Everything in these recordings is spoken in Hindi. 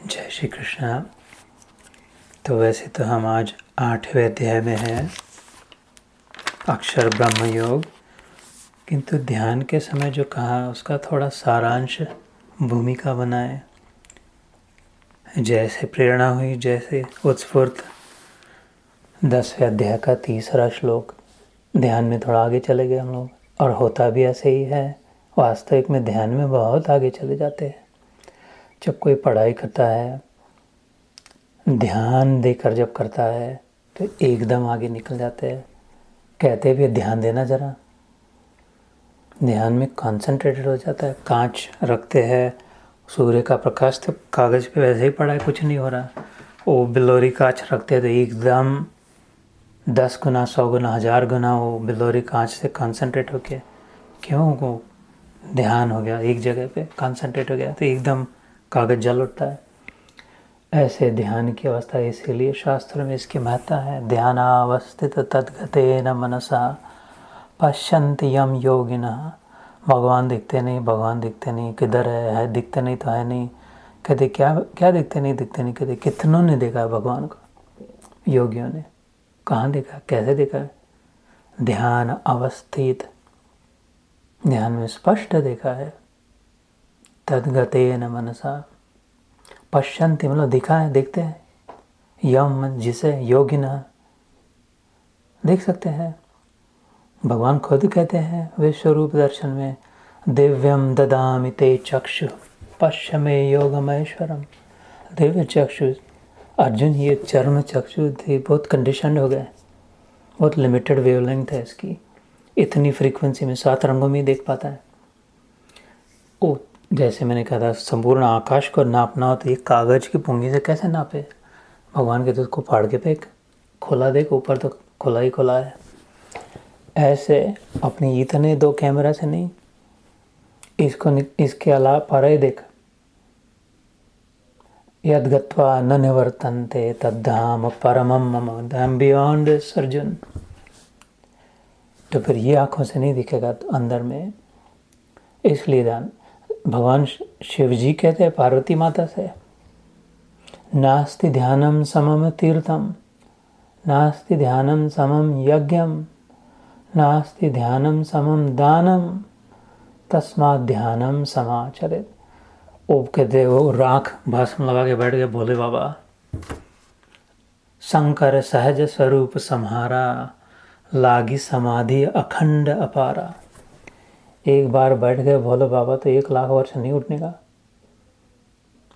जय श्री कृष्णा। तो वैसे तो हम आज 8वें अध्याय में हैं, अक्षर ब्रह्म योग, किंतु ध्यान के समय जो कहा उसका थोड़ा सारांश भूमिका बनाए। जैसे प्रेरणा हुई, जैसे उत्स्फूर्त 10वें अध्याय का 3रा श्लोक, ध्यान में थोड़ा आगे चले गए हम लोग, और होता भी ऐसे ही है। वास्तविक में ध्यान में बहुत आगे चले जाते हैं। जब कोई पढ़ाई करता है, ध्यान देकर जब करता है तो एकदम आगे निकल जाते हैं। कहते भी ध्यान देना ज़रा, ध्यान में कंसंट्रेटेड हो जाता है। कांच रखते हैं, सूर्य का प्रकाश तो कागज़ पे वैसे ही पड़ा है, कुछ नहीं हो रहा। वो बिलोरी कांच रखते हैं तो एकदम 10 गुना, 100 गुना, 1000 गुना वो बिलोरी कांच से कंसंट्रेट हो गया। क्यों? वो ध्यान हो गया, एक जगह पे कंसंट्रेट हो गया तो एकदम कागज़ जल उठता है। ऐसे ध्यान की अवस्था, इसीलिए शास्त्र में इसकी महत्ता है। ध्यानावस्थित तद्गतेन मनसा पश्यन्ति यम योगिनः। भगवान दिखते नहीं, भगवान दिखते नहीं, किधर है दिखते नहीं तो है नहीं। कहते क्या क्या दिखते नहीं, दिखते नहीं। कहते कितनों ने देखा है भगवान को, योगियों ने। कहाँ देखा, कैसे देखा है? ध्यान अवस्थित, ध्यान में स्पष्ट देखा है। तद्गतेन मनसा पश्यन्ति मतलब दिखा है, देखते हैं। यम जिसे योगिना देख सकते हैं। भगवान खुद कहते हैं विश्वरूप दर्शन में, दिव्यम ददामि ते चक्षु पश्य मे योगमैश्वरम। दिव्य चक्षु अर्जुन, ये चर्म चक्षु थे, बहुत कंडीशनड हो गए, बहुत लिमिटेड वेवलेंथ है इसकी। इतनी फ्रीक्वेंसी में 7 रंगों में देख पाता है। ओ, जैसे मैंने कहा था, संपूर्ण आकाश को नापना हो तो एक कागज़ की पुंगी से कैसे नापे? भगवान के तो उसको फाड़ के फेंक, खोला देख, ऊपर तो खुला ही खुला है। ऐसे अपनी इतने 2 कैमरा से नहीं, इसके अलावा पर देख। यद गत्वा न निवर्तन्ते तद्धाम परमम मम, धाम बियॉन्ड दिस अर्जुन। तो फिर ये आँखों से नहीं दिखेगा तो अंदर में, इसलिए ध्यान। भगवान शिव जी कहते हैं पार्वती माता से, नास्ति ध्यानम समम तीर्थम, नास्ति ध्यानम समम यज्ञम, नास्ति ध्यानम समम दानम, तस्मात् ध्यानम समाचरेत्। वो कहते वो राख भाषण लगा के बैठ गए भोले बाबा। शंकर सहज स्वरूप सम्हारा, लागी समाधि अखंड अपारा। एक बार बैठ गए भोले बाबा तो 1 लाख वर्ष नहीं उठने का।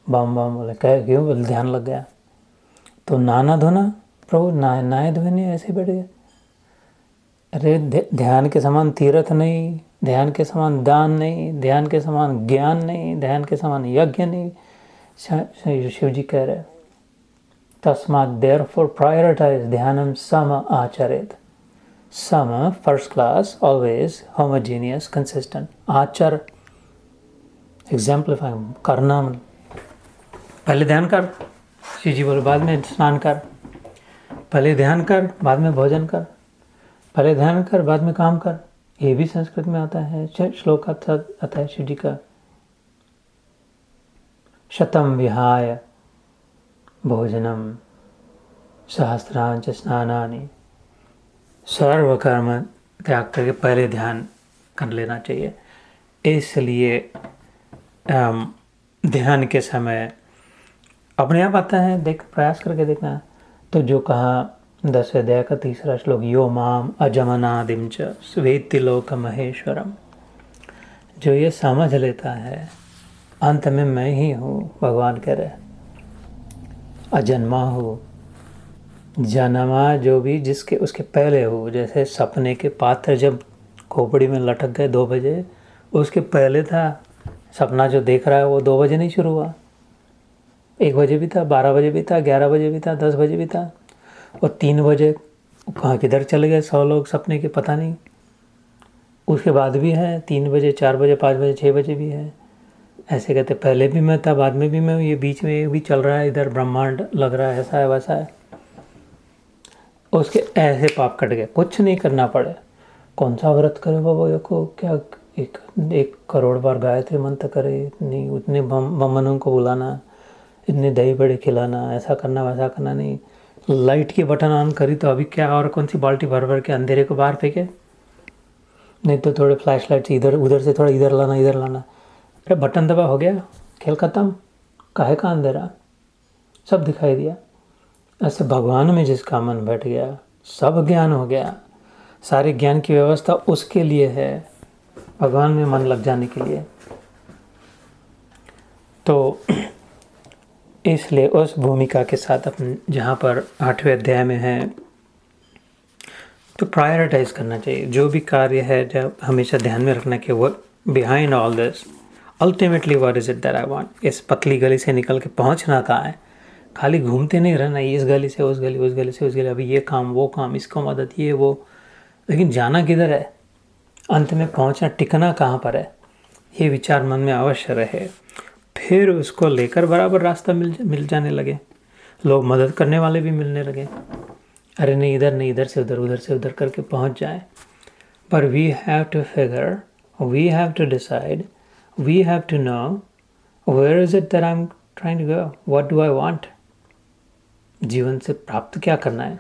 बम बम बोले, कह क्यों? बोले ध्यान लग गया। तो नाना धोना प्रभु, नाए धोए नहीं, ऐसे बैठ गए। अरे ध्यान के समान तीर्थ नहीं, ध्यान के समान दान नहीं, ध्यान के समान ज्ञान नहीं, ध्यान के समान यज्ञ नहीं। शिव जी कह रहे, तस्मात् देयरफॉर प्रायोरिटाइज ध्यानम सम आचरेत। सम first class, always homogeneous, consistent. आचर एग्जाम्पलीफाई, करना। पहले ध्यान कर, शिव जी बोले, बाद में स्नान कर। पहले ध्यान कर, बाद में भोजन कर। पहले ध्यान कर, बाद में काम कर। ये भी संस्कृत में आता है, श्लोक आता है शिव जी का। शतम विहाय भोजनम सहस्रांच स्नानानि। सर्व कर्म त्याग करके पहले ध्यान कर लेना चाहिए। इसलिए ध्यान के समय अपने आप आता है, देख, प्रयास करके देखना। तो जो कहा 10वें अध्याय का 3रा श्लोक, यो माम अजमनादिम च वेत्ति लोक महेश्वरम। जो ये समझ लेता है अंत में मैं ही हूँ, भगवान कह रहे, अजन्मा हो, जन्मा जो भी जिसके उसके पहले हो। जैसे सपने के पात्र जब खोपड़ी में लटक गए 2 बजे, उसके पहले था। सपना जो देख रहा है वो 2 बजे नहीं शुरू हुआ, 1 बजे भी था, 12 बजे भी था, 11 बजे भी था, 10 बजे भी था, और 3 बजे कहाँ किधर चले गए 100 लोग सपने के, पता नहीं। उसके बाद भी है 3 बजे, 4 बजे, 5 बजे, 6 बजे भी है। ऐसे कहते पहले भी मैं था, बाद में भी मैं, ये बीच में ये भी चल रहा है, इधर ब्रह्मांड लग रहा है, ऐसा है वैसा है। उसके ऐसे पाप कट गए, कुछ नहीं करना पड़े। कौन सा व्रत करे बाबा, को क्या 1 करोड़ बार गायत्री मंत्र करे, नहीं उतने बमनों को बुलाना, इतने दही बड़े खिलाना, ऐसा करना वैसा करना नहीं। लाइट की बटन ऑन करी तो अभी क्या, और कौन सी बाल्टी भर भर के अंधेरे को बाहर फेंके, नहीं तो थोड़े फ्लैश लाइट से इधर उधर से थोड़ा इधर लाना। अरे बटन दबा, हो गया, खेल खत्म, काहे का अंधेरा, सब दिखाई दिया। ऐसे भगवान में जिसका मन बैठ गया, सब ज्ञान हो गया। सारे ज्ञान की व्यवस्था उसके लिए है, भगवान में मन लग जाने के लिए। तो इसलिए उस भूमिका के साथ अपन जहाँ पर 8वें अध्याय में है, तो प्रायोरिटाइज करना चाहिए। जो भी कार्य है जब हमेशा ध्यान में रखना कि वो behind all this ultimately what is it that I want. इस पतली गली से निकल के पहुँचना कहाँ है, खाली घूमते नहीं रहना, इस गली से उस गली, उस गली से उस गली, अभी ये काम वो काम, इसको मदद ये वो, लेकिन जाना किधर है, अंत में पहुँचना, टिकना कहाँ पर है, ये विचार मन में अवश्य रहे। फिर उसको लेकर बराबर रास्ता मिल जाने लगे, लोग मदद करने वाले भी मिलने लगे। अरे नहीं इधर नहीं, इधर से उधर, उधर से उधर करके पहुँच जाए। पर we have to figure, we have to decide, we have to know where is it that I am trying to go, what do I want. जीवन से प्राप्त क्या करना है,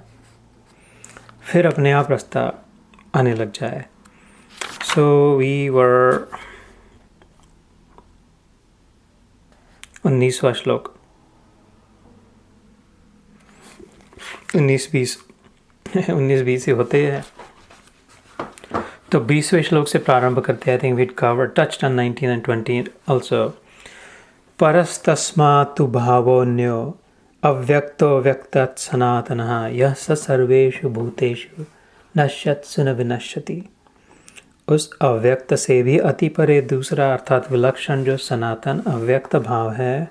फिर अपने आप रास्ता आने लग जाए। सो वी वर 19वां श्लोक, 19-20 ही होते हैं, तो 20वें श्लोक से प्रारंभ करते हैं। I think we cover touched on 19 and 20 also। परस्तस्मात्तु भावोऽन्यो अव्यक्तो व्यक्तात् सनातनः यः स सर्वेषु भूतेषु नश्यत्सु न विनश्यति। उस अव्यक्त से भी अति परे दूसरा अर्थात विलक्षण जो सनातन अव्यक्त भाव है,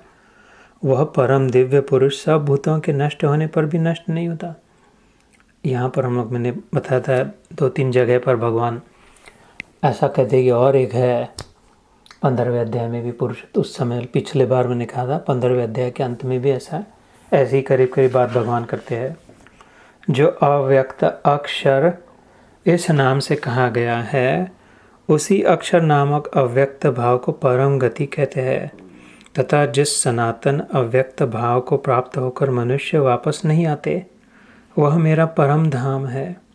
वह परम दिव्य पुरुष सब भूतों के नष्ट होने पर भी नष्ट नहीं होता। यहाँ पर हम लोग, मैंने बताया था 2-3 जगह पर भगवान ऐसा कहते कि और एक है 15वें अध्याय में भी पुरुष, उस समय पिछले बार मैंने कहा था 15वें अध्याय के अंत में भी ऐसा, ऐसी करीब करीब बात भगवान करते हैं। जो अव्यक्त अक्षर इस नाम से कहा गया है, उसी अक्षर नामक अव्यक्त भाव को परम गति कहते हैं, तथा जिस सनातन अव्यक्त भाव को प्राप्त होकर मनुष्य वापस नहीं आते, वह मेरा परम धाम है।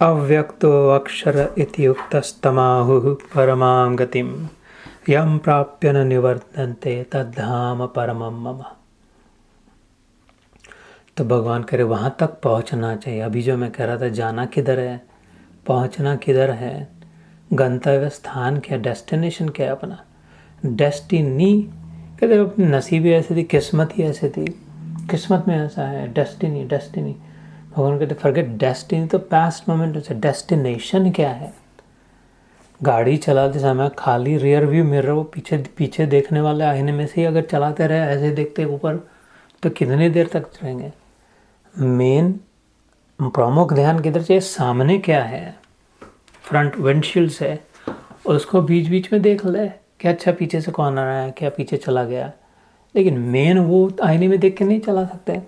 अव्यक्तो अक्षर इति उक्तस्तमाहुः परमां गतिं यं प्राप्य न निवर्तन्ते तद्धाम परमं मम। तो भगवान करे वहाँ तक पहुँचना चाहिए। अभी जो मैं कह रहा था, जाना किधर है, पहुँचना किधर है, गंतव्य स्थान क्या, डेस्टिनेशन क्या है अपना, डेस्टिनी कहते अपनी नसीब ही ऐसी थी, किस्मत ही ऐसी थी, किस्मत में ऐसा है, डेस्टिनी डेस्टिनी। भगवान कहते फॉरगेट डेस्टिनी, तो पास्ट मोमेंट से डेस्टिनेशन क्या है। गाड़ी चलाते समय खाली रियर व्यू मिरर, वो पीछे देखने वाले आईने में से ही अगर चलाते रहे ऐसे देखते ऊपर, तो कितनी देर तक चलेंगे। मेन प्रमुख ध्यान किधर चाहिए, सामने क्या है, फ्रंट विंडशील्ड से उसको बीच बीच में देख ले कि अच्छा पीछे से कौन आ रहा है, क्या पीछे चला गया, लेकिन मेन वो आईने में देख के नहीं चला सकते।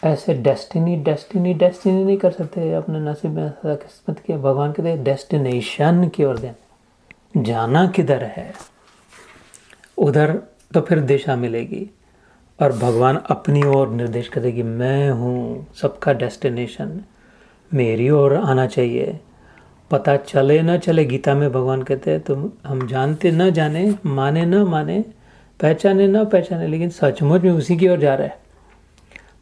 ऐसे डेस्टिनी नहीं कर सकते अपने नसीब में, ऐसा किस्मत के। भगवान कहते हैं डेस्टिनेशन की ओर दें, जाना किधर है, उधर तो फिर दिशा मिलेगी। और भगवान अपनी ओर निर्देश करते कि मैं हूँ सबका डेस्टिनेशन, मेरी ओर आना चाहिए। पता चले न चले, गीता में भगवान कहते हैं तुम हम जानते न जाने, माने न माने, पहचाने न पहचाने, लेकिन सचमुच में उसी की ओर जा रहा है।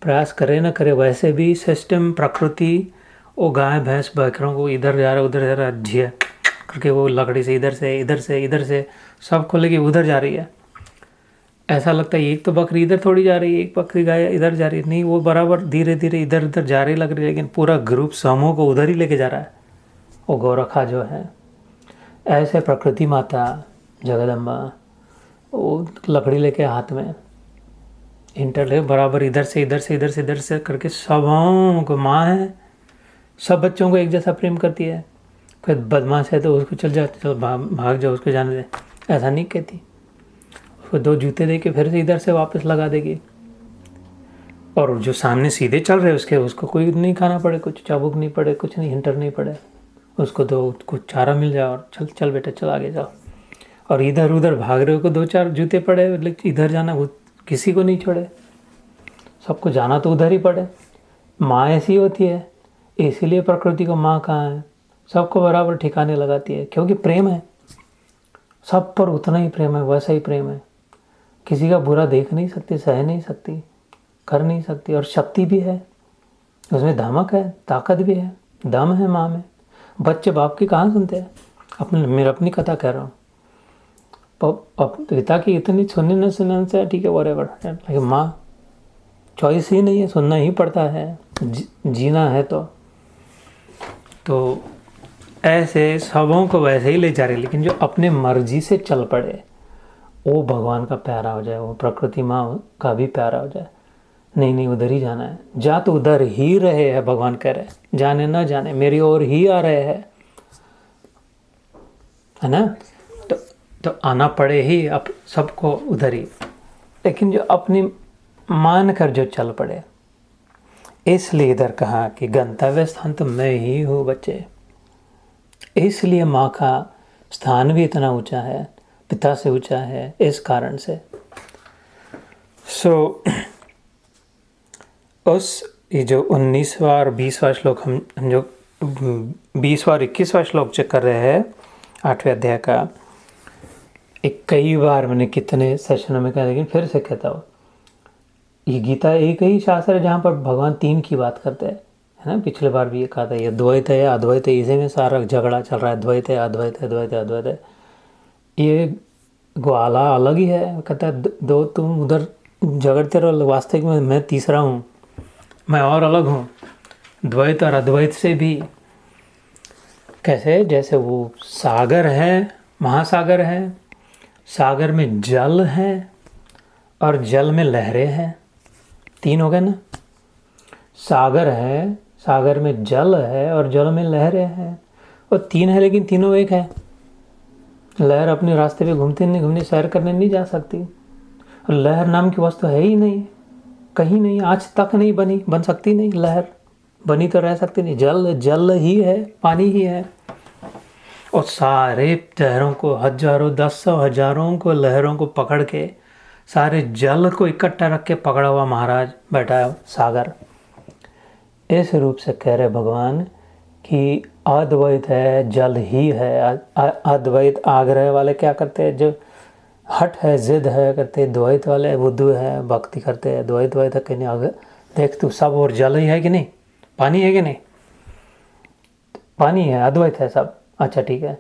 प्रयास करे न करे, वैसे भी सिस्टम, प्रकृति, वो गाय भैंस बकरों को इधर जा रहा है उधर जा रहा है, झिया करके वो लकड़ी से इधर से सब को लेके उधर जा रही है। ऐसा लगता है एक तो बकरी इधर थोड़ी जा रही है, एक बकरी गाय इधर जा रही है, नहीं, वो बराबर धीरे धीरे इधर उधर जा रही लग रही है, लेकिन पूरा ग्रुप समूह को उधर ही लेके जा रहा है। वो गौरखा जो है, ऐसे प्रकृति माता जगदम्बा वो लकड़ी लेके हाथ में इंटरले बराबर इधर से करके सबों को माँ है, सब बच्चों को एक जैसा प्रेम करती है। कोई बदमाश है तो उसको चल भाग जाओ, उसको जाने दे, ऐसा नहीं कहती। उसको 2 जूते दे के फिर से इधर से वापस लगा देगी। और जो सामने सीधे चल रहे उसको कोई नहीं खाना पड़े, कुछ चाबुक नहीं पड़े, कुछ नहीं, हिंटर नहीं पड़े, उसको तो कुछ चारा मिल जाए और चल बेटा चल आगे जाओ। और इधर उधर भाग रहे हो को 2-4 जूते पड़े, लेकिन इधर जाना किसी को नहीं छोड़े, सबको जाना तो उधर ही पड़े। माँ ऐसी होती है, इसीलिए प्रकृति को माँ कहा है, सबको बराबर ठिकाने लगाती है, क्योंकि प्रेम है, सब पर उतना ही प्रेम है, वैसा ही प्रेम है। किसी का बुरा देख नहीं सकती, सह नहीं सकती, कर नहीं सकती, और शक्ति भी है उसमें, धमक है, ताकत भी है, दम है माँ में। बच्चे बाप की कहाँ सुनते हैं? मेरा अपनी कथा कह रहा हूँ। पिता की इतनी सुनने न सुनने से ठीक है, वॉरेवर, लेकिन माँ चॉइस ही नहीं है, सुनना ही पड़ता है, जीना है। तो ऐसे सबों को वैसे ही ले जा रहे, लेकिन जो अपने मर्जी से चल पड़े वो भगवान का प्यारा हो जाए, वो प्रकृति माँ का भी प्यारा हो जाए। नहीं नहीं, उधर ही जाना है, जा तो उधर ही रहे है, भगवान कह रहे, जाने ना जाने, मेरी ओर ही आ रहे हैं, है ना। तो आना पड़े ही अब सबको उधर ही, लेकिन जो अपनी मान कर जो चल पड़े, इसलिए इधर कहा कि गंतव्य स्थान तो मैं ही हूँ बच्चे। इसलिए माँ का स्थान भी इतना ऊंचा है, पिता से ऊंचा है, इस कारण से। उस ये जो 19वां और 20वां श्लोक हम जो 20वां और 21वां श्लोक चेक कर रहे हैं 8वें अध्याय का, एक कई बार मैंने कितने सेशनों में कहा, लेकिन फिर से कहता हूँ, ये गीता एक ही शास्त्र है जहाँ पर भगवान 3 की बात करते हैं, है ना। पिछले बार भी ये कहा था, ये द्वैत है अद्वैत है, इसी में सारा झगड़ा चल रहा है, द्वैत है अद्वैत है, द्वैत है अद्वैत है। ये ग्वाला अलग ही है, कहता है दो तुम उधर झगड़ते रहो, वास्तविक में मैं तीसरा हूँ, मैं और अलग हूँ। द्वैत और अद्वैत से भी कैसे, जैसे वो सागर है, महासागर है, सागर में जल है और जल में लहरें हैं, 3 हो गए ना। सागर है, सागर में जल है और जल में लहरें हैं, और 3 है लेकिन तीनों एक है। लहर अपने रास्ते पे घूमने सैर करने नहीं जा सकती, और लहर नाम की वस्तु है ही नहीं, कहीं नहीं, आज तक नहीं बन सकती नहीं। लहर बनी तो रह सकती नहीं, जल ही है, पानी ही है। और सारे लहरों को, हजारों, 10 हजारों को लहरों को पकड़ के, सारे जल को इकट्ठा रख के पकड़ा हुआ महाराज बैठा है सागर। इस रूप से कह रहे भगवान कि अद्वैत है, जल ही है। अद्वैत आग्रह वाले क्या करते हैं, जो हट है, जिद है करते, द्वैत वाले बुद्धू है, भक्ति करते हैं, द्वैत है कि नहीं, देख तू सब और जल ही है कि नहीं, पानी है कि नहीं, पानी है, अद्वैत है सब, अच्छा ठीक है।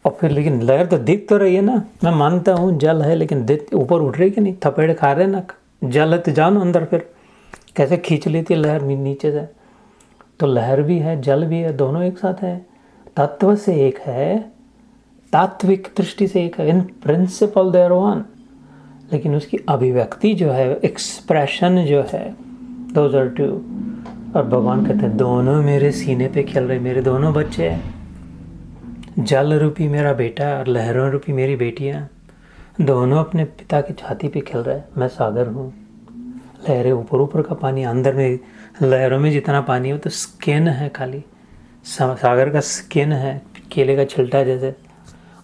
और फिर लेकिन लहर तो दिख तो रही है ना, मैं मानता हूँ जल है, लेकिन ऊपर उठ रही कि नहीं, थपेड़े खा रहे ना, जल है तो जाओ ना अंदर, फिर कैसे खींच लेती है लहर नीचे से। तो लहर भी है, जल भी है, दोनों एक साथ है, तत्व से एक है, तात्विक दृष्टि से एक है, इन प्रिंसिपल देयर वन, लेकिन उसकी अभिव्यक्ति जो है, एक्सप्रेशन जो है, दोज आर टू। और भगवान कहते हैं दोनों मेरे सीने पे खेल रहे, मेरे दोनों बच्चे हैं, जल रूपी मेरा बेटा और लहरों रूपी मेरी बेटियां, दोनों अपने पिता की छाती पे खेल रहे हैं। मैं सागर हूँ, लहरें ऊपर का पानी, अंदर में लहरों में जितना पानी है वो तो स्किन है, खाली सागर का स्किन है, केले का छिलटा जैसे।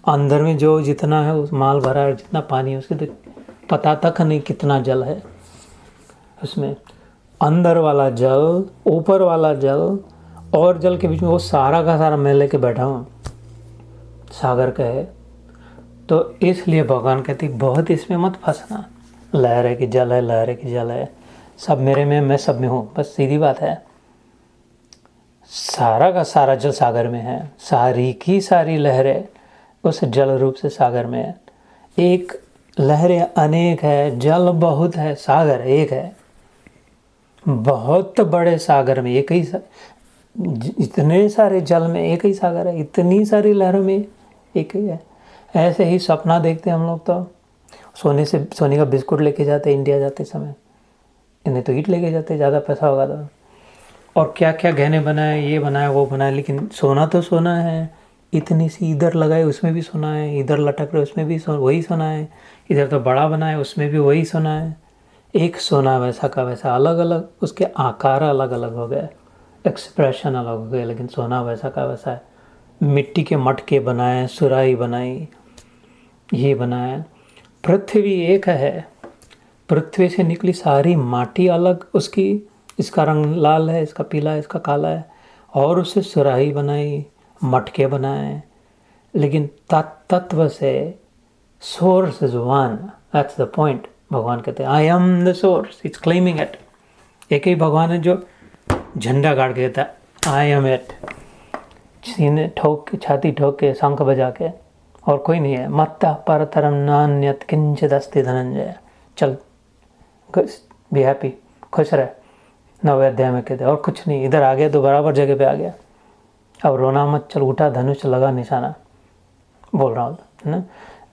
अंदर में जो जितना है उस माल भरा है, जितना पानी है उसके तो पता तक नहीं कितना जल है उसमें। अंदर वाला जल, ऊपर वाला जल और जल के बीच में वो सारा का सारा मैं लेके बैठा हूँ, सागर का है। तो इसलिए भगवान कहते बहुत इसमें मत फंसना, लहर है कि जल है, लहर है कि जल है, सब मेरे में, मैं सब में हूँ, बस सीधी बात है। सारा का सारा जल सागर में है, सारी की सारी लहरें उस जल रूप से सागर में है। एक लहरें अनेक है, जल बहुत है, सागर एक है। बहुत बड़े सागर में एक ही, इतने सारे जल में एक ही सागर है, इतनी सारी लहरों में एक ही है। ऐसे ही सपना देखते हम लोग, तो सोने का बिस्कुट लेके जाते इंडिया जाते समय, इन्हें तो ईंट लेके जाते, ज़्यादा पैसा होगा तो, और क्या क्या गहने बनाए, ये बनाए वो बनाए, लेकिन सोना तो सोना है। इतनी सी इधर लगाए उसमें भी सोना है, इधर लटक रहे उसमें भी वही सोना है, इधर तो बड़ा बनाए उसमें भी वही सोना है। एक सोना वैसा का वैसा, अलग अलग उसके आकार अलग अलग हो गए, एक्सप्रेशन अलग हो गए, लेकिन सोना वैसा का वैसा है। मिट्टी के मटके बनाए, सुराही बनाई, ये बनाया। पृथ्वी एक है, पृथ्वी से निकली सारी माटी अलग उसकी, इसका रंग लाल है, इसका पीला है, इसका काला है, और उससे सुराही बनाई, मटके बनाए, लेकिन तत्व से source is one. That's the point. भगवान कहते हैं I am the source, it's claiming it. एक ही भगवान है जो झंडा गाड़ के कहता है आई एम इट, सीने ठोक के, छाती ठोक के, शंख बजा के, और कोई नहीं है। मत्ता परतरम नान्यत किंचित अस्ति धनंजय। चल बी हैप्पी, खुश रहे। 9वें अध्याय में कहते और कुछ नहीं, इधर आ गया तो बराबर जगह पे आ गया। अब रोना मत, चल उठा, धनुष लगा, निशाना, बोल रहा हूँ ना।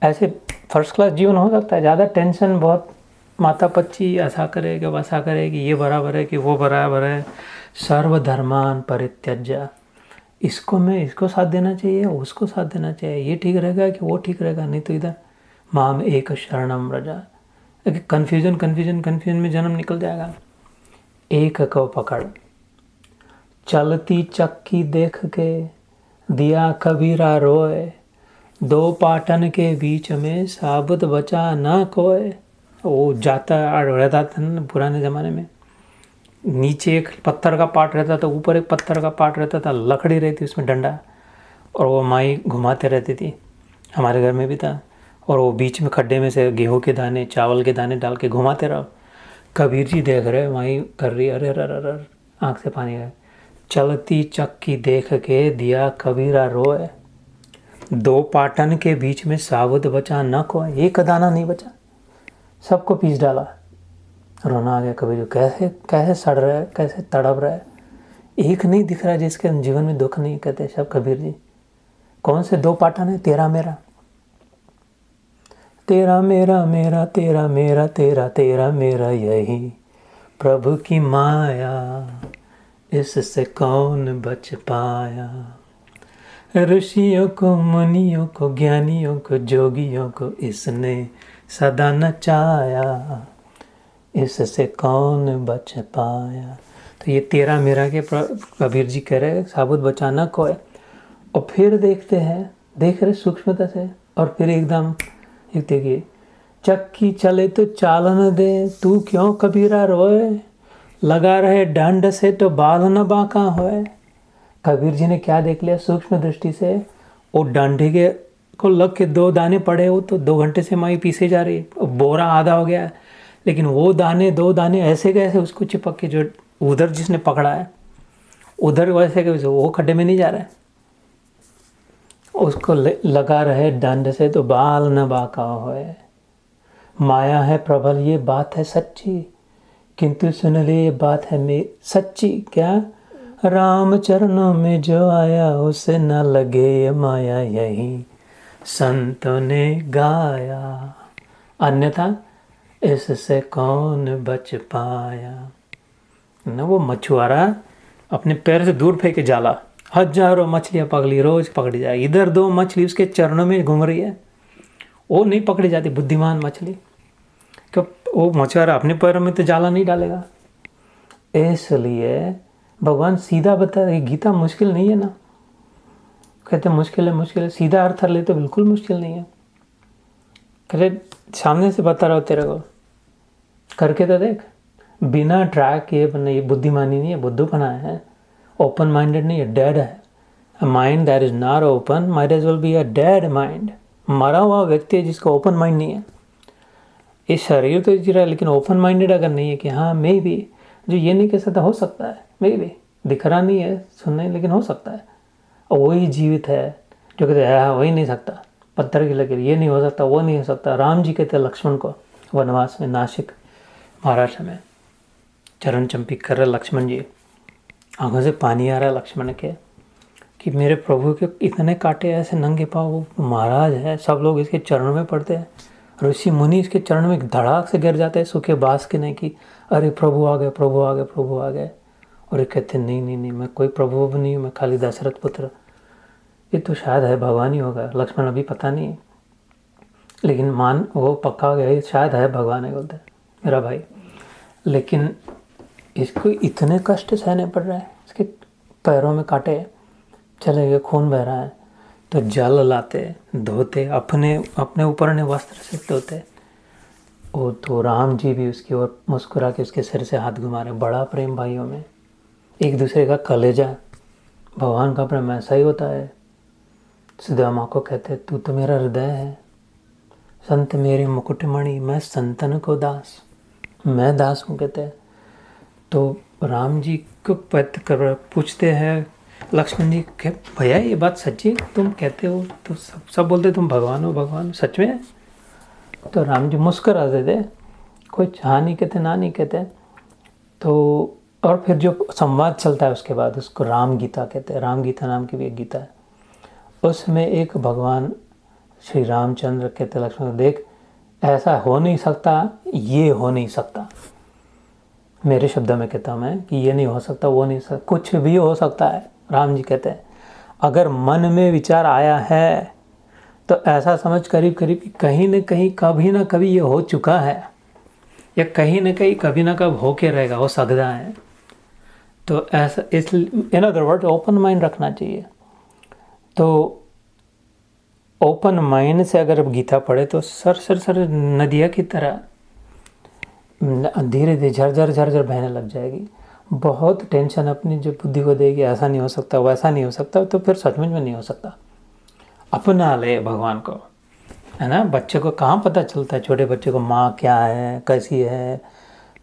ऐसे फर्स्ट क्लास जीवन हो सकता है। ज़्यादा टेंशन, बहुत माता पच्ची ऐसा करे कि वैसा करे कि ये बराबर है कि वो बराबर है। सर्वधर्मान परित्यज्य, इसको साथ देना चाहिए, उसको साथ देना चाहिए, ये ठीक रहेगा कि वो ठीक रहेगा, नहीं तो इधर माम एक शरणम रजा। कन्फ्यूजन में जन्म निकल जाएगा। एक को पकड़, चलती चक्की देख के दिया कबीरा रोए, दो पाटन के बीच में साबुत बचा ना कोय। वो जाता रहता था ना पुराने ज़माने में, नीचे एक पत्थर का पार्ट रहता था, ऊपर एक पत्थर का पार्ट रहता था, लकड़ी रहती उसमें डंडा, और वो माई घुमाते रहती थी। हमारे घर में भी था। और वो बीच में खड्डे में से गेहूं के दाने, चावल के दाने डाल के घुमाते रहो। कबीर जी देख रहे, माई कर रही, अरे अरे आँख से पानी आए। चलती चक्की देख के दिया कबीरा रोए, दो पाटन के बीच में साबुत बचा न कोई। एक दाना नहीं बचा, सबको पीस डाला। रोना आ गया कबीर, कैसे सड़ रहा है, कैसे तड़प रहा है। एक नहीं दिख रहा जिसके जीवन में दुख नहीं। कहते सब कबीर जी कौन से दो पाटन है, तेरा मेरा, तेरा मेरा मेरा, तेरा मेरा तेरा, तेरा मेरा, यही प्रभु की माया, इससे कौन बच पाया। ऋषियों को, मुनियों को, ज्ञानियों को, जोगियों को इसने सदा नचाया, इससे कौन बच पाया। तो ये तेरा मेरा के कबीर जी कह रहे साबुत बचाना को है। और फिर देखते हैं, देख रहे सूक्ष्मता से, और फिर एकदम एक देखिए, चक्की चले तो चाल न दे, तू क्यों कबीरा रोए, लगा रहे डंड से तो बाल न बांका होए। कबीर जी ने क्या देख लिया सूक्ष्म दृष्टि से, वो डंडे के को लग के दो दाने पड़े, वो तो 2 घंटे से माई पीसे जा रही, बोरा आधा हो गया, लेकिन वो दो दाने ऐसे कैसे उसको चिपक के, जो उधर जिसने पकड़ा है उधर वैसे कैसे, वो खड्डे में नहीं जा रहा है। उसको लगा रहे डंड से तो बाल न बाका होए। माया है प्रबल ये बात है सच्ची, किंतु सुन ले ये बात है सच्ची। क्या? राम चरणों में जो आया उसे न लगे ये माया, यही संतों ने गाया, अन्यथा इससे कौन बच पाया। न वो मछुआरा अपने पैर से दूर फेंके जाला, हजारों मछलियां पकड़ी, रोज पकड़ी जाए, इधर 2 मछली उसके चरणों में घूम रही है, वो नहीं पकड़ी जाती बुद्धिमान मछली। क्यों? वो मछुआरा अपने पैरों में तो जाला नहीं डालेगा। इसलिए भगवान सीधा बता रहे, गीता मुश्किल नहीं है ना। कहते मुश्किल है, सीधा अर्थ ले तो बिल्कुल मुश्किल नहीं है। कहते सामने से बता रहा हो तेरे को, करके तो देख। बिना ट्रैक किए बनना, ये बुद्धिमानी नहीं है, बुद्धूपना है। ओपन माइंडेड नहीं है, डेड है। A mind that is not open might as well be a dead mind. मरा हुआ व्यक्ति है जिसका ओपन माइंड नहीं है। ये शरीर तो जी रहा है, लेकिन ओपन माइंडेड अगर नहीं है कि हाँ मे भी, जो ये नहीं कह सकता हो सकता है, मे भी दिख रहा नहीं है, सुन नहीं, लेकिन हो सकता है। और वही जीवित है जो कहते हैं वही नहीं सकता, पत्थर की लकीर, ये नहीं हो सकता, वो नहीं हो सकता। राम जी कहते लक्ष्मण को वनवास में, नासिक महाराष्ट्र में, चरण चंपी कर रहे लक्ष्मण जी, आंखों से पानी आ रहा है लक्ष्मण के कि मेरे प्रभु के इतने काटे, ऐसे नंगे पाँव, वो महाराज है, सब लोग इसके चरणों में पड़ते हैं, ऋषि मुनि इसके चरणों में धड़ाक से गिर जाते हैं, सूखे बांस के नहीं कि अरे प्रभु आ गए, प्रभु आ गए, प्रभु आ गए। और ये कहते नहीं, मैं कोई प्रभु भी नहीं हूँ, मैं खाली दशरथ पुत्र। ये तो शायद है भगवान ही होगा, लक्ष्मण अभी पता नहीं है, लेकिन मान वो पक्का हो गया शायद है भगवान है, बोलते मेरा भाई। लेकिन इसको इतने कष्ट सहने पड़ रहे हैं, इसके पैरों में काटे चले गए, खून बह रहा है, तो जल लाते, धोते, अपने ऊपर ने वस्त्र से धोते, वो तो राम जी भी उसकी ओर मुस्कुरा के उसके सिर से हाथ घुमा रहे। बड़ा प्रेम भाइयों में, एक दूसरे का कलेजा। भगवान का प्रेम ऐसा ही होता है। सुदामा को कहते तू तो मेरा हृदय है, संत मेरी मुकुटमणि, मैं संतन को दास, मैं दास हूँ कहते। तो राम जी को पत्र कर पूछते हैं लक्ष्मण जी के, भैया ये बात सच्ची है तुम कहते हो? तो सब बोलते तुम भगवान हो, भगवान सच में है? तो राम जी मुस्कुरा देते, कोई हाँ नहीं कहते, ना नहीं कहते। तो और फिर जो संवाद चलता है उसके बाद उसको राम गीता कहते हैं। राम गीता नाम की भी एक गीता है। उसमें एक भगवान श्री रामचंद्र कहते लक्ष्मण देख, ऐसा हो नहीं सकता, ये हो नहीं सकता। मेरे शब्दों में कहता हूँ मैं कि ये नहीं हो सकता, वो नहीं सकता, कुछ भी हो सकता है। राम जी कहते हैं अगर मन में विचार आया है तो ऐसा समझ करीब करीब कहीं न कहीं कभी ना कभी ये हो चुका है, या कहीं ना कहीं कभी ना कभी होके रहेगा, हो सकता है। तो ऐसा इस in other word open mind रखना चाहिए। तो ओपन माइंड से अगर अब गीता पढ़े तो सर नदिया की तरह धीरे धीरे झरझर बहने लग जाएगी। बहुत टेंशन अपनी जो बुद्धि को देगी, ऐसा नहीं हो सकता, वैसा नहीं हो सकता, तो फिर सचमुच में नहीं हो सकता। अपना ले भगवान को, है ना। बच्चे को कहाँ पता चलता है, छोटे बच्चे को माँ क्या है, कैसी है,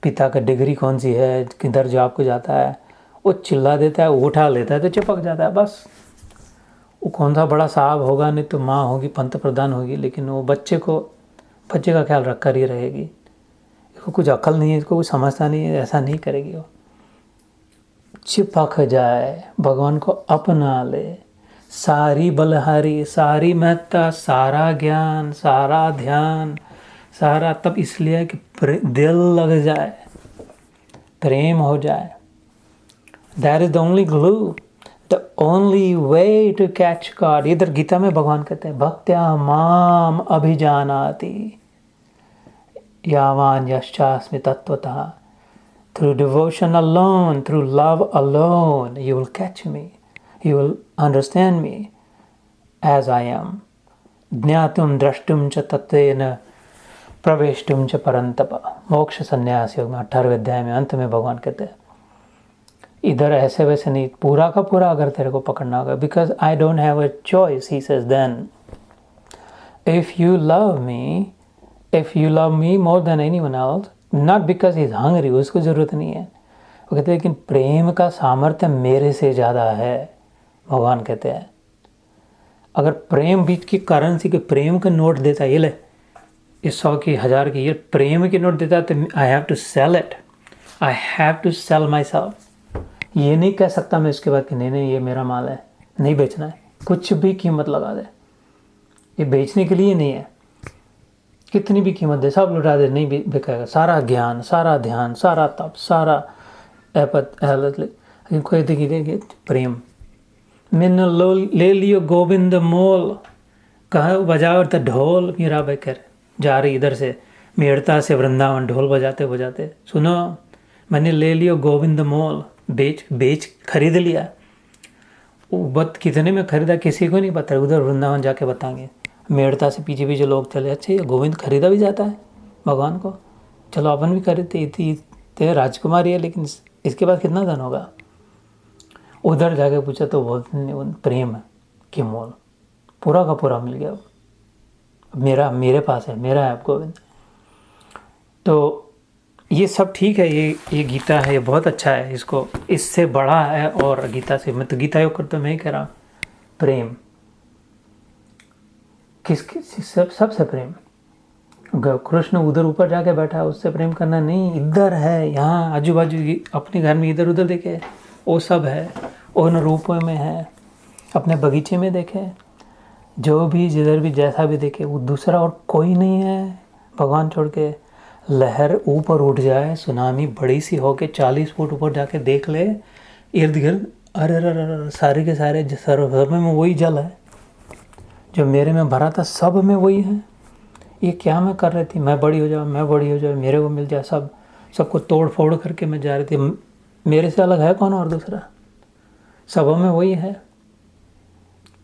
पिता का डिग्री कौन सी है, किधर जॉब को जाता है। वो चिल्ला देता है, उठा लेता है तो चिपक जाता है बस। वो कौन सा बड़ा साहब होगा, नहीं तो माँ होगी, पंत प्रधान होगी, लेकिन वो बच्चे का ख्याल रख कर ही रहेगी। इसको कुछ अकल नहीं है, इसको कुछ समझता नहीं है, ऐसा नहीं करेगी वो। चिपक जाए, भगवान को अपना ले, सारी बलहारी, सारी महत्ता, सारा ज्ञान, सारा ध्यान, सारा तब इसलिए कि दिल लग जाए, प्रेम हो जाए। That is the only glue, the only way to catch God. इधर गीता में भगवान कहते हैं भक्त्या माम अभिजानाति यावान यश्चास्मि तत्वतः। Through devotion alone, through love alone, you will catch me. You will understand me as I am. ज्ञातुम द्रष्टुम च तत्वेन प्रवेष्टुम च परंतप। मोक्ष संन्यास योग में 18वें अध्याय में अंत में भगवान कहते हैं इधर ऐसे वैसे नहीं, पूरा का पूरा अगर तेरे को पकड़ना होगा। Because I don't have a choice, he says then if you love me more than anyone else, not because he is hungry, उसको ज़रूरत नहीं है। वो कहते हैं लेकिन प्रेम का सामर्थ्य मेरे से ज़्यादा है। भगवान कहते हैं अगर प्रेम बीच की करेंसी के प्रेम का नोट देता है, ये ले इस 100 की 1000 की, ये प्रेम के नोट देता है तो I have to sell it, I have to sell myself. ये नहीं कह सकता मैं इसके बाद कि नहीं ये मेरा माल है, नहीं बेचना है, कुछ भी कीमत लगा दे, ये बेचने के लिए नहीं है, कितनी भी कीमत दे, सब लुटा दे, नहीं बिकेगा। सारा ज्ञान, सारा ध्यान, सारा तप, सारा लेकिन कोई देखिए प्रेम। मैंने ले लियो गोविंद मोल, कहा बजाओ तो ढोल। मीरा बेकर जा रही इधर से मेड़ता से वृंदावन, ढोल बजाते बजाते, सुनो मैंने ले लियो गोविंद मोल, बेच खरीद लिया। बत कितने में खरीदा किसी को नहीं पता, उधर वृंदावन जाके बताएंगे। मेड़ता से पीछे पीछे लोग चले, अच्छा ये गोविंद खरीदा भी जाता है भगवान को, चलो अपन भी खरीदते। राजकुमारी है लेकिन इसके बाद कितना धन होगा। उधर जाके पूछा तो बोलते प्रेम के मोल पूरा का पूरा मिल गया, मेरे पास है, मेरा है गोविंद। तो ये सब ठीक है, ये गीता है, ये बहुत अच्छा है, इसको इससे बड़ा है। और गीता से मैं तो गीता योग करता, मैं ही कह रहा प्रेम सबसे प्रेम। कृष्ण उधर ऊपर जाके बैठा है, उससे प्रेम करना नहीं, इधर है, यहाँ आजू बाजू अपने घर में इधर उधर देखे, वो सब है, उन रूपों में है, अपने बगीचे में देखे, जो भी जिधर भी जैसा भी देखे, वो दूसरा और कोई नहीं है भगवान छोड़ के। लहर ऊपर उठ जाए, सुनामी बड़ी सी होके 40 फुट ऊपर जाके देख ले इर्द गिर्द, अरे सारे के सारे सब में वही जल है जो मेरे में भरा था, सब में वही है। ये क्या मैं कर रही थी, मैं बड़ी हो जाऊँ, मेरे को मिल जाए, सबको तोड़ फोड़ करके मैं जा रही थी। मेरे से अलग है कौन और दूसरा, सब में वही है।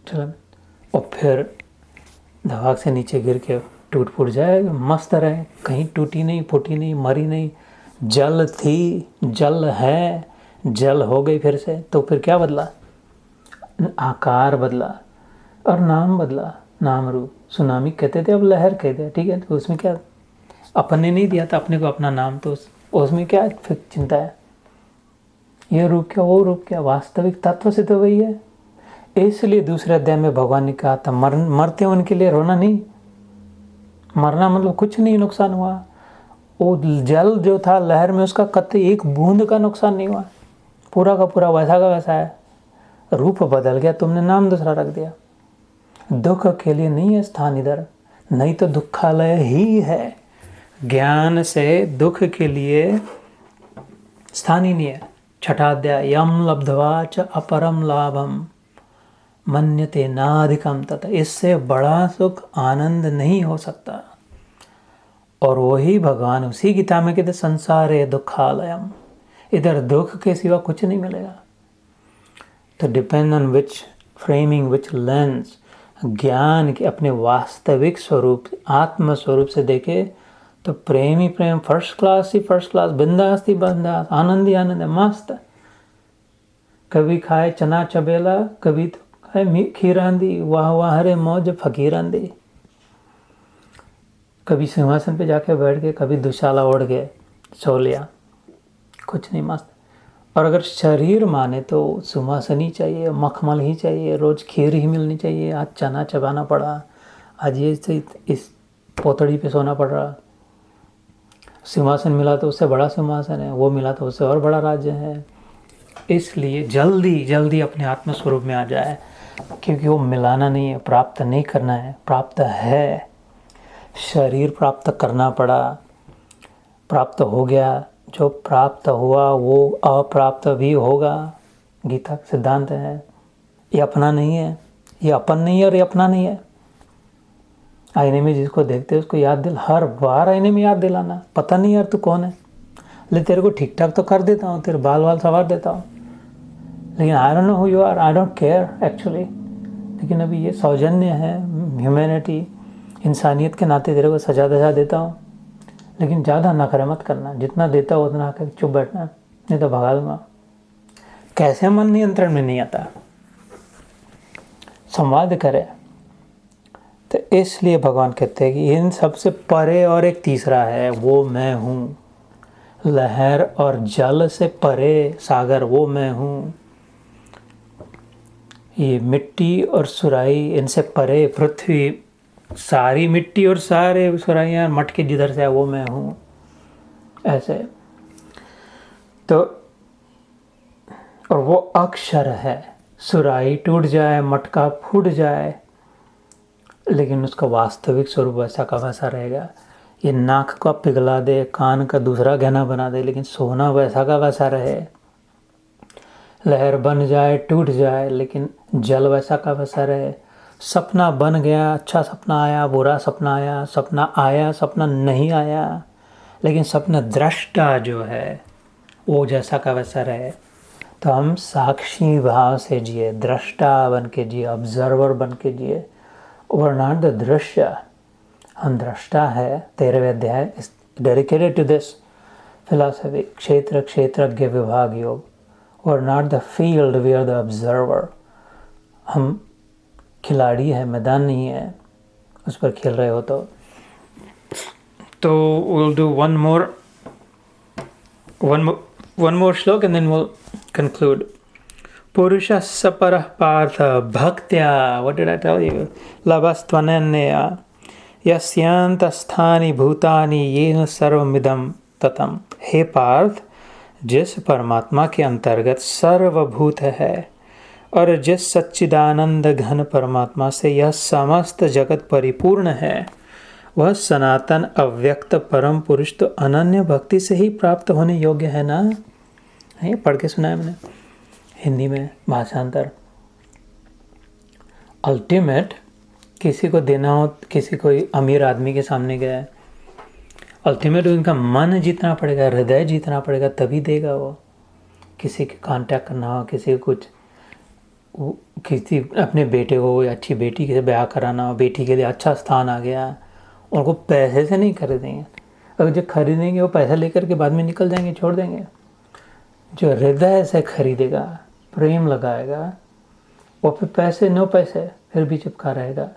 चलो, और फिर धमाक से नीचे गिर के टूट फूट जाए, मस्त रहे, कहीं टूटी नहीं, फूटी नहीं, मरी नहीं। जल थी, जल है, जल हो गई फिर से, तो फिर क्या बदला? आकार बदला और नाम बदला, नाम रूप। सुनामी कहते थे, अब लहर कहते हैं, ठीक है। तो उसमें क्या, अपन ने नहीं दिया था अपने को अपना नाम, तो उसमें क्या फिर चिंता है? ये रूप क्या, वो रूप क्या, वास्तविक तत्व से तो वही है। इसलिए दूसरे अध्याय में भगवान ने कहा था, मरते उनके लिए रोना नहीं। मरना मतलब कुछ नहीं नुकसान हुआ। वो जल जो था लहर में, उसका कतई एक बूंद का नुकसान नहीं हुआ, पूरा का पूरा वैसा का वैसा है। रूप बदल गया, तुमने नाम दूसरा रख दिया। दुख के लिए नहीं है स्थान इधर, नहीं तो दुखालय ही है। ज्ञान से दुख के लिए स्थान ही नहीं है। छठा अध्याय, यम लब्ध्वा च अपरम लाभम मन्यते नाधिकम तथा, इससे बड़ा सुख आनंद नहीं हो सकता। और वही भगवान उसी गीता में कहते संसारे दुखालयम, इधर दुख के सिवा कुछ नहीं मिलेगा। तो depend on which framing, which lens, ज्ञान के अपने वास्तविक स्वरूप, आत्म स्वरूप से देखे तो प्रेम ही प्रेम, फर्स्ट क्लास ही फर्स्ट क्लास, बिंदास ही बिंदास, आनंद ही आनंद है, मस्त। कभी खाए चना चबेला, कभी तो खाए खीरांदी, वाह वाह रे मौज फकीरांदी। कभी सिंहासन पे जाके बैठ के, कभी दुशाला ओढ़ के सो लिया, कुछ नहीं, मस्त। और अगर शरीर माने तो सिंहासन ही चाहिए, मखमल ही चाहिए, रोज खीर ही मिलनी चाहिए। आज चना चबाना पड़ा, आज ये इस पोतड़ी पे सोना पड़ रहा। सिंहासन मिला तो उससे बड़ा सिंहासन है, वो मिला तो उससे और बड़ा राज्य है। इसलिए जल्दी जल्दी अपने आत्म स्वरूप में आ जाए, क्योंकि वो मिलाना नहीं है, प्राप्त नहीं करना है, प्राप्त है। शरीर प्राप्त करना पड़ा, प्राप्त हो गया, जो प्राप्त हुआ वो अप्राप्त भी होगा। गीता का सिद्धांत है, ये अपना नहीं है, ये अपन नहीं है और ये अपना नहीं है। आईने में जिसको देखते हैं उसको याद हर बार आईने में याद दिलाना, पता नहीं यार तू कौन है, ले तेरे को ठीक ठाक तो कर देता हूँ, तेरे बाल वाल संवार देता हूँ, लेकिन I don't know who you are, I don't care actually. लेकिन अभी ये सौजन्य है, ह्यूमैनिटी, इंसानियत के नाते तेरे को सजा दजा देता हूँ, लेकिन ज़्यादा नखरे मत करना, जितना देता हो उतना आकर चुप बैठना, नहीं तो भगा दूंगा। कैसे मन नियंत्रण में नहीं आता, संवाद करे। तो इसलिए भगवान कहते हैं कि इन सबसे परे और एक तीसरा है, वो मैं हूँ। लहर और जल से परे सागर, वो मैं हूँ। ये मिट्टी और सुराई, इनसे परे पृथ्वी, सारी मिट्टी और सारे सुराइयाँ मटके जिधर से है, वो मैं हूँ। ऐसे तो, और वो अक्षर है। सुराई टूट जाए, मटका फूट जाए, लेकिन उसका वास्तविक स्वरूप वैसा का वैसा रहेगा। ये नाक का पिघला दे, कान का दूसरा गहना बना दे, लेकिन सोना वैसा का वैसा रहे। लहर बन जाए, टूट जाए, लेकिन जल वैसा का वैसा रहे। सपना बन गया, अच्छा सपना आया, बुरा सपना आया, सपना आया, सपना नहीं आया, लेकिन सपना दृष्टा जो है वो जैसा का वैसा रहे। तो हम साक्षी भाव से जिए, दृष्टा बन के जिए, ऑब्जर्वर बन के जिए, और नॉट द दृश्य। हम दृष्टा है। 13वें अध्याय is dedicated to this philosophy, क्षेत्र क्षेत्रज्ञ विभाग योग, और not the field, we are the observer. हम खिलाड़ी है, मैदान नहीं है उस पर खेल रहे हो। तो we'll do one more श्लोक and then we'll conclude. पुरुषस्य परः पार्थ भक्त्या, what did I tell you? लभस्त्वनन्यया यस्यान्तस्थानि भूतानि येन सर्वमिदं ततं। हे पार्थ, जिस परमात्मा के अंतर्गत सर्वभूत है और जिस सच्चिदानंद घन परमात्मा से यह समस्त जगत परिपूर्ण है, वह सनातन अव्यक्त परम पुरुष तो अनन्य भक्ति से ही प्राप्त होने योग्य है ना। ये पढ़ के सुनाया मैंने हिंदी में भाषांतर। अल्टीमेट किसी को देना हो, किसी कोई अमीर आदमी के सामने गया, अल्टीमेट उनका मन जीतना पड़ेगा, हृदय जीतना पड़ेगा, तभी देगा वो। किसी के कांटेक्ट करना हो, किसी को कुछ, किसी अपने बेटे को अच्छी बेटी से ब्याह कराना हो, बेटी के लिए अच्छा स्थान आ गया, उनको पैसे से नहीं खरीदेंगे। अगर जो खरीदेंगे वो पैसा लेकर के बाद में निकल जाएंगे, छोड़ देंगे। जो हृदय से खरीदेगा, प्रेम लगाएगा, वो फिर पैसे नो पैसे फिर भी चिपका रहेगा।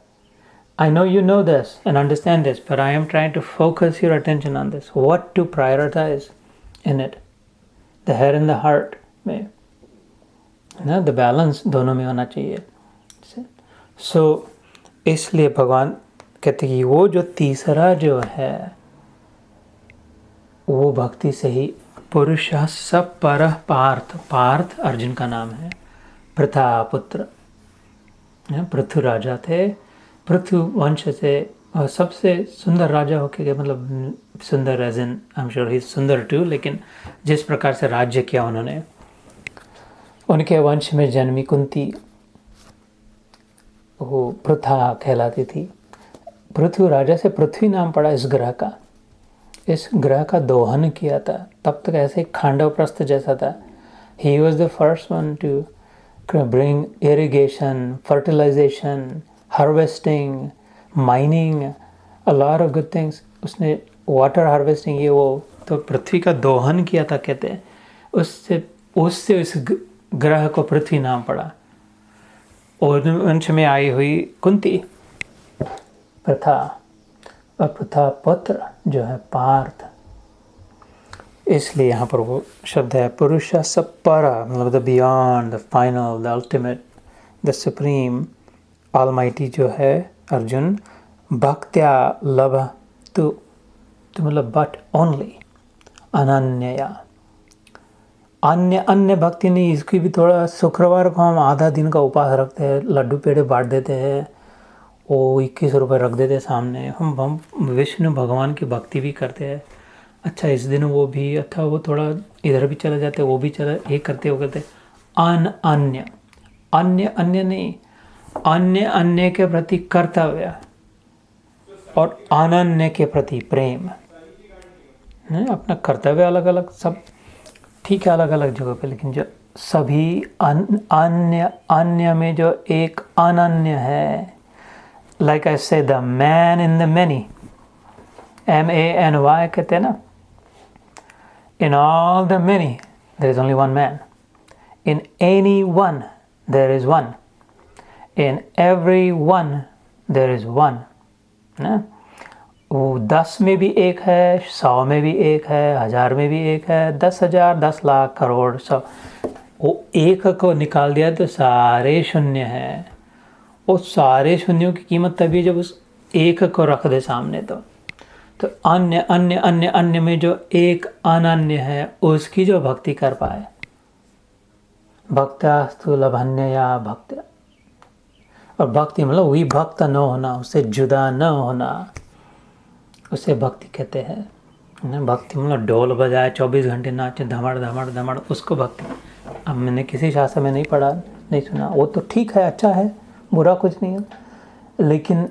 I know you know this and understand this, but I am trying to focus your attention on this. What to prioritize in it? The head and the heart में ना, the balance दोनों में होना चाहिए। So इसलिए भगवान कहते कि वो जो तीसरा जो है वो भक्ति से ही पुरुष सब पर पार्थ, पार्थ अर्जुन का नाम है, प्रथा पुत्र, पृथु राजा थे, पृथु वंश से, और सबसे सुंदर राजा होके गए, मतलब सुंदर as in I am sure he सुंदर टू, लेकिन जिस प्रकार से राज्य किया उन्होंने, उनके वंश में जन्मी कुंती वो पृथा कहलाती थी। पृथु राजा से पृथ्वी नाम पड़ा इस ग्रह का। इस ग्रह का दोहन किया था, तब तक ऐसे खांडव प्रस्थ जैसा था। He was the first one to bring irrigation, fertilisation, harvesting, mining, a lot of good things. उसने वाटर हार्वेस्टिंग, ये वो तो पृथ्वी का दोहन किया था कहते हैं। उससे इस ग्रह को पृथ्वी नाम पड़ा। और वंश में आई हुई कुंती प्रथा, और प्रथा पुत्र जो है पार्थ। इसलिए यहाँ पर वो शब्द है पुरुष सब परा, मतलब the beyond, the final, the ultimate, the supreme, almighty जो है अर्जुन। भक्त्या लभ तो मतलब बट ओनली, अनन्या, अन्य अन्य भक्ति नहीं। इसकी भी थोड़ा, शुक्रवार को हम आधा दिन का उपवास रखते हैं, लड्डू पेड़े बांट देते हैं, वो 21 रुपये रख देते हैं सामने। हम विष्णु भगवान की भक्ति भी करते हैं। अच्छा इस दिन वो भी, अच्छा वो थोड़ा इधर भी चले जाते, वो भी चला, ये करते वो करते। अन्य अन्य अन्य नहीं, अन्य अन्य के प्रति कर्तव्य और अनन्य के प्रति प्रेम। अपना कर्तव्य अलग अलग सब ठीक है, अलग अलग जगह पे, लेकिन जो सभी अन्य अन्य में जो एक अनन्य है, like I say the man in the many, MANY कहते हैं ना। In all the many there is only one man, in any one there is one, in every one there is one ना। वो 10 में भी एक है, 100 में भी एक है, 1000 में भी एक है, 10,000, 10 लाख, करोड़, 100। वो एक को निकाल दिया तो सारे शून्य हैं। वो सारे शून्यों की कीमत तभी जब उस एक को रख दे सामने। तो अन्य अन्य अन्य अन्य में जो एक अनन्य है उसकी जो भक्ति कर पाए, भक्त्यास्तु लभन्य या भक्त्या। और भक्ति मतलब विभक्त न होना, उससे जुदा न होना, उसे भक्ति कहते हैं। भक्ति मतलब ढोल बजाए 24 घंटे नाचे, धमाड़ धमाड़ धमाड़, उसको भक्ति। अब मैंने किसी शास्त्र में नहीं पढ़ा, नहीं सुना, वो तो ठीक है, अच्छा है, बुरा कुछ नहीं है, लेकिन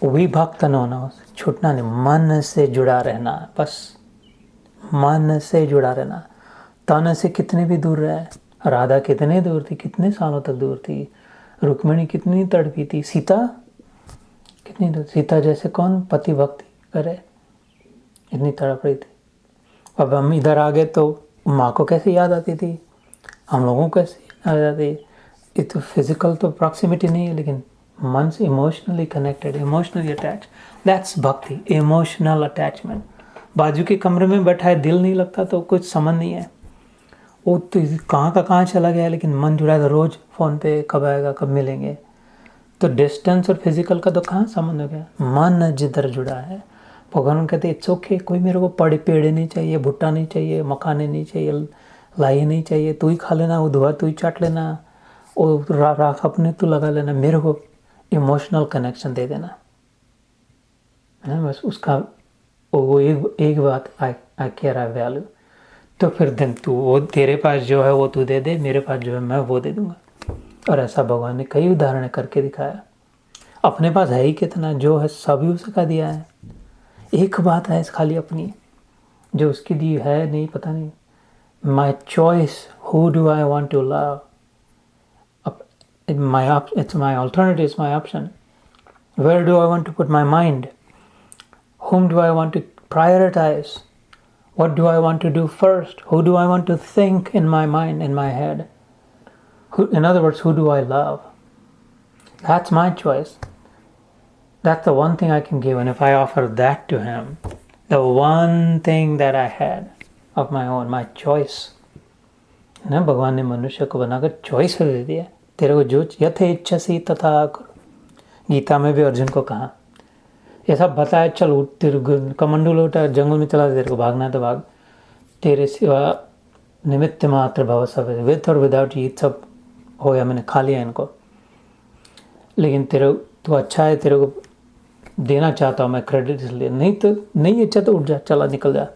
विभक्त न होना, छूटना नहीं, मन से जुड़ा रहना, बस मन से जुड़ा रहना। तन से कितने भी दूर रहे, राधा कितने दूर थी, कितने सालों तक दूर थी, रुक्मिणी कितनी तड़पी थी, सीता कितनी दूर, सीता जैसे कौन पति भक्ति करे, इतनी तड़प रही थी। अब हम इधर आ गए तो माँ को कैसे याद आती थी, हम लोगों को कैसे याद आती। ये तो फिजिकल तो प्रॉक्सिमिटी नहीं है, लेकिन मन से emotionally connected, emotionally attach, that's भक्ति, इमोशनल अटैचमेंट। बाजू के कमरे में बैठा है, दिल नहीं लगता तो कुछ समझ नहीं है, वो तो कहाँ का कहाँ चला गया, लेकिन मन जुड़ा है तो रोज़ फ़ोन पे कब आएगा, कब मिलेंगे। तो डिस्टेंस और फिजिकल का तो कहाँ संबंध हो गया, मन जिधर जुड़ा है। भगवान कहते इट्स ओके, कोई मेरे को पेड़े नहीं चाहिए, भुट्टा नहीं चाहिए, मखाने नहीं चाहिए, लाई नहीं चाहिए, तू ही खा लेना, वो धुआ तू ही चाट लेना, वो राख अपने तू लगा लेना, मेरे को इमोशनल कनेक्शन दे देना है बस। उसका वो एक बात, आई केयर, आई वैल्यू। तो फिर दिन तू, वो तेरे पास जो है वो तू दे दे, मेरे पास जो है मैं वो दे दूंगा। और ऐसा भगवान ने कई उदाहरण करके दिखाया। अपने पास है ही कितना, जो है सभी उसका दिया है। एक बात है खाली अपनी, जो उसकी दी है नहीं, पता नहीं। My choice, who do I want to love, it's my alternative, it's my option. Where do I want to put my mind? Whom do I want to prioritize? What do I want to do first? Who do I want to think in my mind, in my head? In other words, who do I love? That's my choice. That's the one thing I can give. And if I offer that to him, the one thing that I had of my own, my choice, ना भगवान ने मनुष्य को बनाकर चॉइस दे दिया, तेरे को जो यथे इच्छसी तथा करो। गीता में भी अर्जुन को कहा, ये सब बताया, चल उठ, तेरे कमंडल उठा, जंगल में चला, तेरे को भागना है तो भाग, तेरे सिवा निमित्त मात्र भव सब, विथ और विदाउट ये सब हो गया, मैंने खा लिया इनको, लेकिन तेरे तू अच्छा है, तेरे को देना चाहता हूँ मैं क्रेडिट, इसलिए नहीं तो नहीं अच्छा तो उठ जा, चला निकल जा।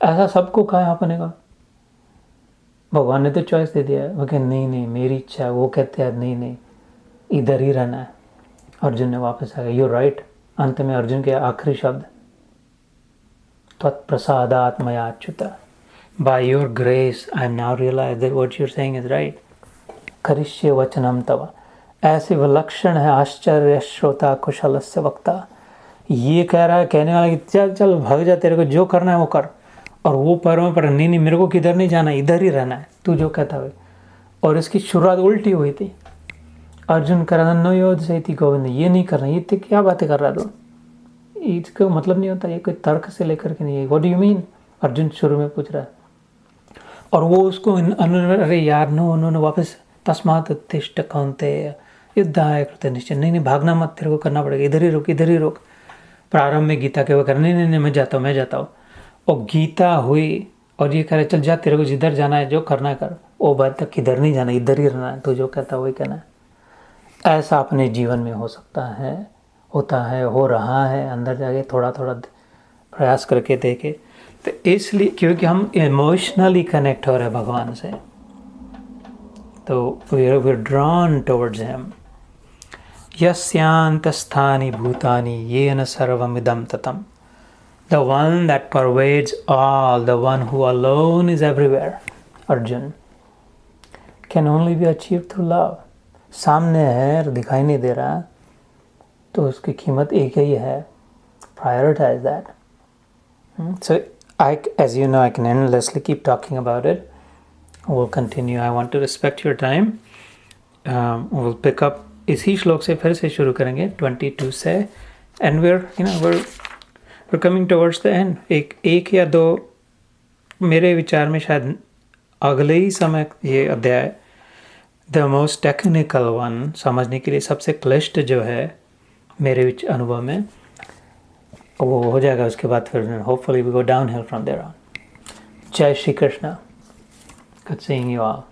ऐसा सबको कहा अपने को, भगवान ने तो चॉइस दे दिया है। वो कहे नहीं नहीं मेरी इच्छा है, वो कहते हैं नहीं नहीं इधर ही रहना है। अर्जुन ने वापस आ गया, यू राइट। अंत में अर्जुन के आखिरी शब्द, तत्प्रसादात् मया अच्युता, by your grace I am now realise that what you are saying is right, करिष्ये वचनम तव। ऐसे विलक्षण है आश्चर्य श्रोता कुशलस्य वक्ता। ये कह रहा है कहने वाला कि चल चल भाग जा, तेरे को जो करना है वो कर, और वो पैरों पर नहीं नहीं मेरे को किधर नहीं जाना, इधर ही रहना है, तू जो कहता है। और इसकी शुरुआत उल्टी हुई थी। अर्जुन कर रहा नो योद्ध से थी गोविंद, ये नहीं करना, ये तो क्या बातें कर रहा था, इसका मतलब नहीं होता, ये कोई तर्क से लेकर के नहीं है। What do you mean, Arjun शुरू में पूछ रहा है। और वो उसको अरे यार नो उन्होंने वापस तस्मात् उत्तिष्ठ कौन्तेय युद्धाय कृते निश्चय, नहीं नहीं भागना मत, तेरे को करना पड़ेगा, इधर ही रुक इधर ही रुक। प्रारंभ में गीता के वो कर नहीं नहीं मैं जाता हूँ। और गीता हुई और ये कह रहे चल जा, तेरे को जिधर जाना है जो करना है कर, वो बात तक किधर नहीं जाना, इधर ही रहना है, तो जो कहता है वही कहना है। ऐसा अपने जीवन में हो सकता है, होता है, हो रहा है। अंदर जाके थोड़ा थोड़ा प्रयास करके देखे, तो इसलिए क्योंकि हम इमोशनली कनेक्ट हो रहे हैं भगवान से, तो we are drawn towards him. यस्यांतस्थानि भूतानि येन सर्वमिदं ततम्, the one that pervades all, the one who alone is everywhere, Arjun, can only be achieved through love. सामने है, दिखाई नहीं दे रहा, तो उसकी कीमत एक ही है, prioritize that. So, as you know, I can endlessly keep talking about it. We'll continue. I want to respect your time. We'll pick up इसी श्लोक से फिर से शुरू करेंगे 22 से, and we're coming towards the end. एक या दो मेरे विचार में शायद अगले ही समय ये अध्याय द मोस्ट टेक्निकल वन, समझने के लिए सबसे क्लिष्ट जो है मेरे अनुभव में, वो हो जाएगा। उसके बाद फिर hopefully we go down hill from there on. जय Shri Krishna. Good seeing you all.